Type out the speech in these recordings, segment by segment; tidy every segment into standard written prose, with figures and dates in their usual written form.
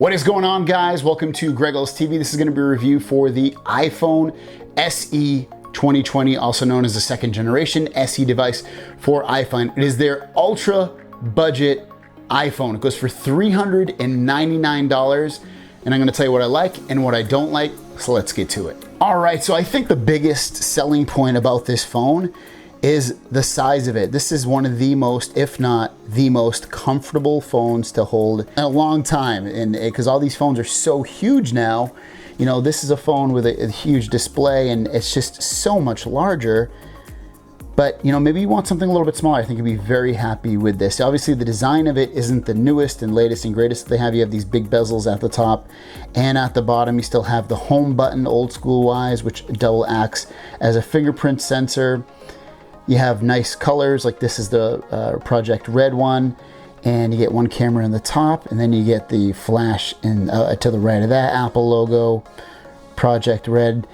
What is going on, guys? Welcome to Gregos TV. This is going to be a review for the iPhone SE 2020, also known as the second generation SE device for iPhone. It is their ultra budget iPhone. It goes for $399, and I'm going to tell you what I like and what I don't like, so let's get to it. All right, so I think the biggest selling point about this phone is the size of it. This is one of the most, if not the most comfortable phones to hold in a long time. And because all these phones are so huge now, you know, this is a phone with a huge display and it's just so much larger. But, you know, maybe you want something a little bit smaller. I think you'd be very happy with this. Obviously, the design of it isn't the newest and latest and greatest they have. You have these big bezels at the top, and at the bottom, you still have the home button, old school wise, which double acts as a fingerprint sensor. You have nice colors, like this is the Project Red one, and you get one camera in the top, and then you get the flash in to the right of that, Apple logo, Project Red.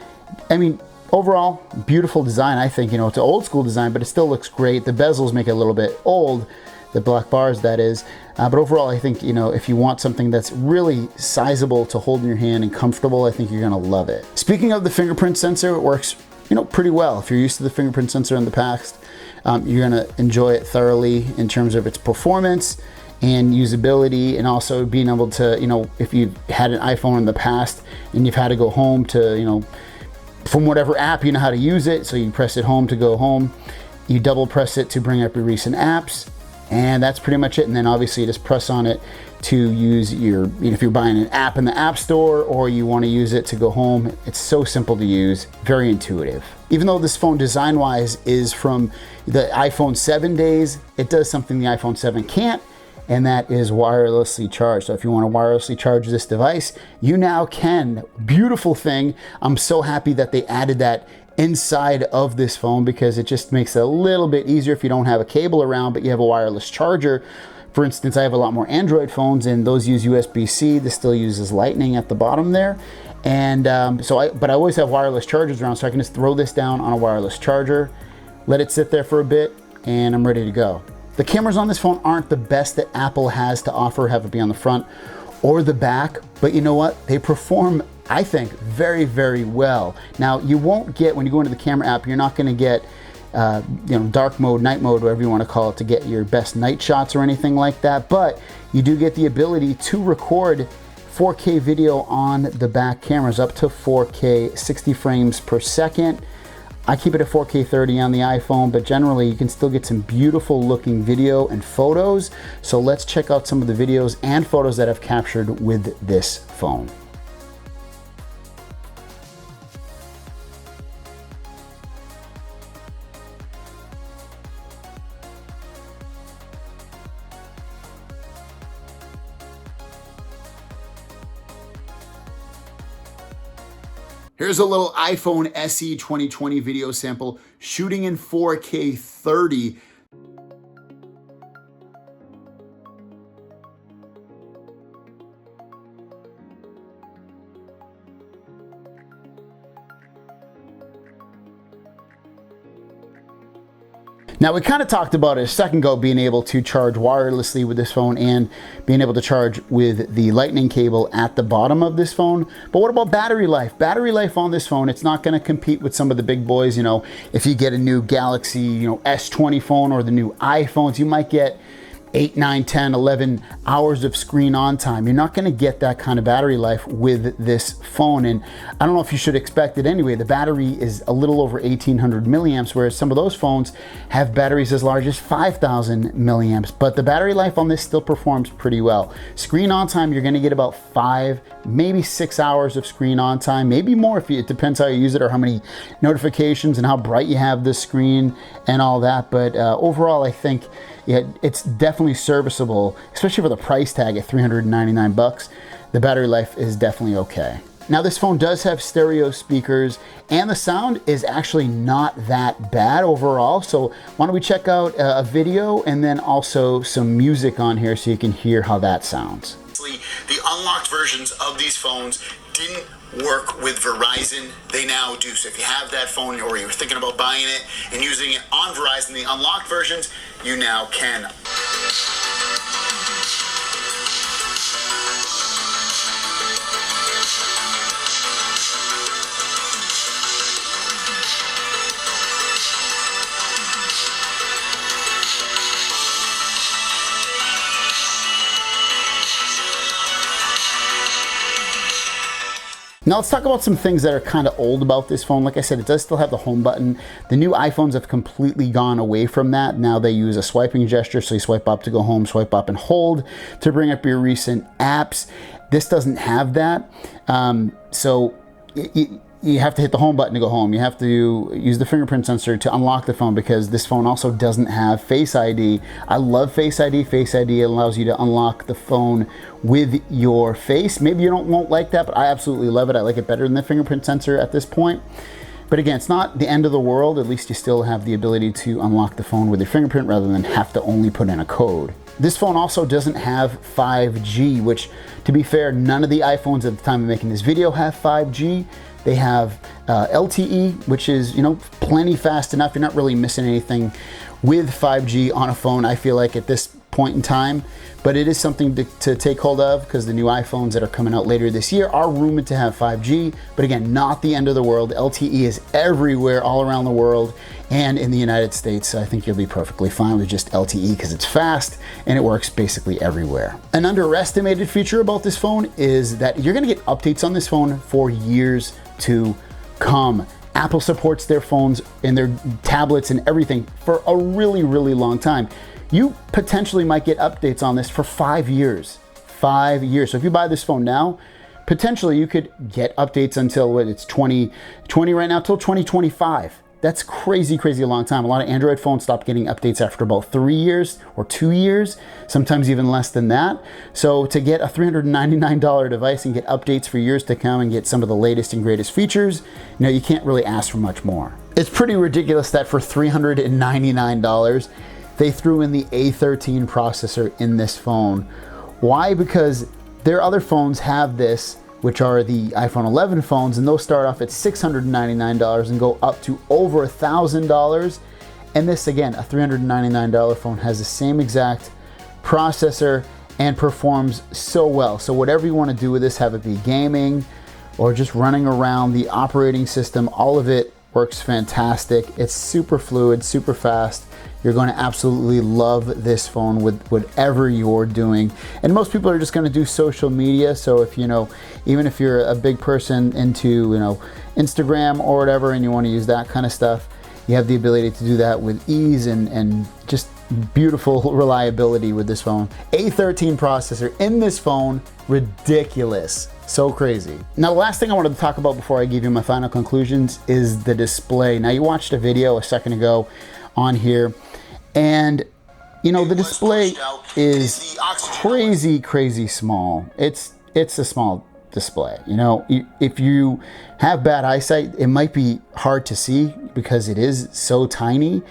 I mean, overall, beautiful design. I think, you know, it's an old school design, but it still looks great. The bezels make it a little bit old, the black bars that is, but overall, I think, you know, if you want something that's really sizable to hold in your hand and comfortable, I think you're gonna love it. Speaking of the fingerprint sensor, it works, you know, pretty well. If you're used to the fingerprint sensor in the past, you're gonna enjoy it thoroughly in terms of its performance and usability, and also being able to, you know, if you've had an iPhone in the past and you've had to go home to, you know, from whatever app, you know how to use it, so you press it home to go home, you double press it to bring up your recent apps, and that's pretty much it. And then obviously you just press on it to use your, you know, if you're buying an app in the App Store or you want to use it to go home. It's so simple to use, very intuitive. Even though this phone design-wise is from the iPhone 7 days, it does something the iPhone 7 can't, and that is wirelessly charge. So if you want to wirelessly charge this device, you now can. Beautiful thing. I'm so happy that they added that inside of this phone, because it just makes it a little bit easier if you don't have a cable around, but you have a wireless charger. For instance, I have a lot more Android phones and those use USB-C. This still uses Lightning at the bottom there. And but I always have wireless chargers around, so I can just throw this down on a wireless charger, let it sit there for a bit, and I'm ready to go. The cameras on this phone aren't the best that Apple has to offer, have it be on the front or the back, but you know what? They perform, I think, very, very well. Now, you won't get, when you go into the camera app, you're not gonna get you know, dark mode, night mode, whatever you want to call it, to get your best night shots or anything like that, but you do get the ability to record 4K video on the back cameras, up to 4K 60 frames per second. I keep it at 4K 30 on the iPhone, but generally you can still get some beautiful looking video and photos. So let's check out some of the videos and photos that I've captured with this phone. Here's a little iPhone SE 2020 video sample shooting in 4K 30. Now, we kind of talked about it a second ago, being able to charge wirelessly with this phone and being able to charge with the Lightning cable at the bottom of this phone. But what about battery life? Battery life on this phone, it's not going to compete with some of the big boys. You know, if you get a new Galaxy, you know, S20 phone or the new iPhones, you might get 8, 9, 10, 11 hours of screen on time. You're not gonna get that kind of battery life with this phone. And I don't know if you should expect it anyway. The battery is a little over 1,800 milliamps, whereas some of those phones have batteries as large as 5,000 milliamps. But the battery life on this still performs pretty well. Screen on time, you're gonna get about 5, maybe 6 hours of screen on time, maybe more if it depends how you use it or how many notifications and how bright you have the screen and all that. But overall, I think, yeah, it's definitely serviceable, especially for the price tag at 399 bucks. The battery life is definitely okay. Now, this phone does have stereo speakers and the sound is actually not that bad overall. So why don't we check out a video and then also some music on here so you can hear how that sounds. The unlocked versions of these phones didn't work with Verizon. They now do. So if you have that phone or you're thinking about buying it and using it on Verizon, the unlocked versions, you now can. Now let's talk about some things that are kind of old about this phone. Like I said, it does still have the home button. The new iPhones have completely gone away from that. Now they use a swiping gesture. So you swipe up to go home, swipe up and hold to bring up your recent apps. This doesn't have that. So you have to hit the home button to go home. You have to use the fingerprint sensor to unlock the phone because this phone also doesn't have Face ID. I love Face ID. Face ID allows you to unlock the phone with your face. Maybe you won't like that, but I absolutely love it. I like it better than the fingerprint sensor at this point. But again, it's not the end of the world. At least you still have the ability to unlock the phone with your fingerprint rather than have to only put in a code. This phone also doesn't have 5G, which, to be fair, none of the iPhones at the time of making this video have 5G. They have LTE, which is, plenty fast enough. You're not really missing anything with 5G on a phone, I feel like, at this point in time. But it is something to take hold of because the new iPhones that are coming out later this year are rumored to have 5G. But again, not the end of the world. LTE is everywhere, all around the world, and in the United States. I think you'll be perfectly fine with just LTE because it's fast and it works basically everywhere. An underestimated feature about this phone is that you're gonna get updates on this phone for years to come. Apple supports their phones and their tablets and everything for a really, really long time. You potentially might get updates on this for 5 years. 5 years. So if you buy this phone now, potentially you could get updates until it's 2020 right now, till 2025. That's crazy, crazy long time. A lot of Android phones stop getting updates after about 3 years or 2 years, sometimes even less than that. So to get a $399 device and get updates for years to come and get some of the latest and greatest features, you can't really ask for much more. It's pretty ridiculous that for $399, they threw in the A13 processor in this phone. Why? Because their other phones have this, which are the iPhone 11 phones, and those start off at $699 and go up to over $1,000. And this, again, a $399 phone, has the same exact processor and performs so well. So whatever you want to do with this, have it be gaming or just running around, the operating system, all of it works fantastic. It's super fluid, super fast. You're going to absolutely love this phone with whatever you're doing. And most people are just going to do social media. So if even if you're a big person into Instagram or whatever, and you want to use that kind of stuff, you have the ability to do that with ease and just beautiful reliability with this phone. A13 processor in this phone, ridiculous. So crazy. Now, the last thing I wanted to talk about before I give you my final conclusions is the display. Now, you watched a video a second ago on here, and the display is crazy, crazy small. It's a small display. If you have bad eyesight, it might be hard to see because it is so tiny.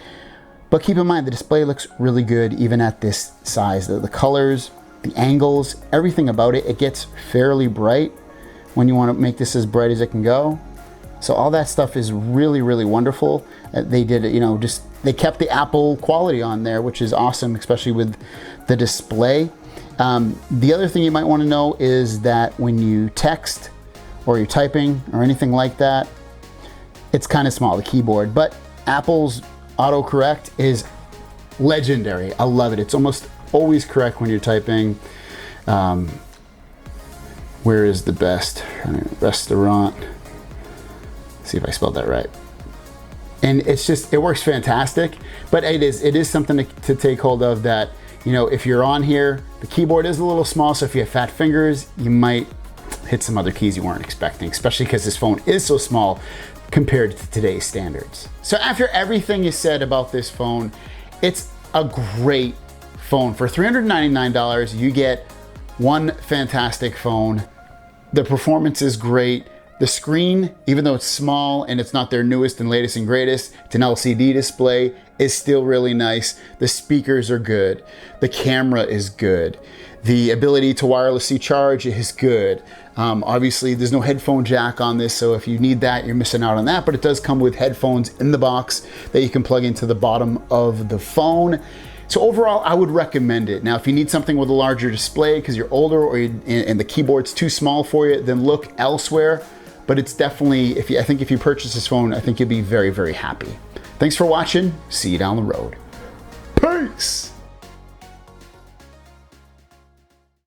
But keep in mind, the display looks really good even at this size. The colors, the angles, everything about it, it gets fairly bright when you want to make this as bright as it can go. So all that stuff is really, really wonderful. They did it, they kept the Apple quality on there, which is awesome, especially with the display. The other thing you might want to know is that when you text or you're typing or anything like that, it's kind of small, the keyboard, but Apple's autocorrect is legendary. I love it. It's almost always correct when you're typing. Where is the best restaurant? See if I spelled that right. And it works fantastic, but it is something to take hold of, that, if you're on here, the keyboard is a little small, so if you have fat fingers, you might hit some other keys you weren't expecting, especially because this phone is so small compared to today's standards. So after everything is said about this phone, it's a great phone. For $399, you get one fantastic phone. The performance is great. The screen, even though it's small and it's not their newest and latest and greatest, it's an LCD display, is still really nice. The speakers are good. The camera is good. The ability to wirelessly charge is good. Obviously, there's no headphone jack on this, so if you need that, you're missing out on that, but it does come with headphones in the box that you can plug into the bottom of the phone. So overall, I would recommend it. Now, if you need something with a larger display because you're older and the keyboard's too small for you, then look elsewhere. But it's definitely, I think if you purchase this phone, I think you'll be very, very happy. Thanks for watching. See you down the road. Peace.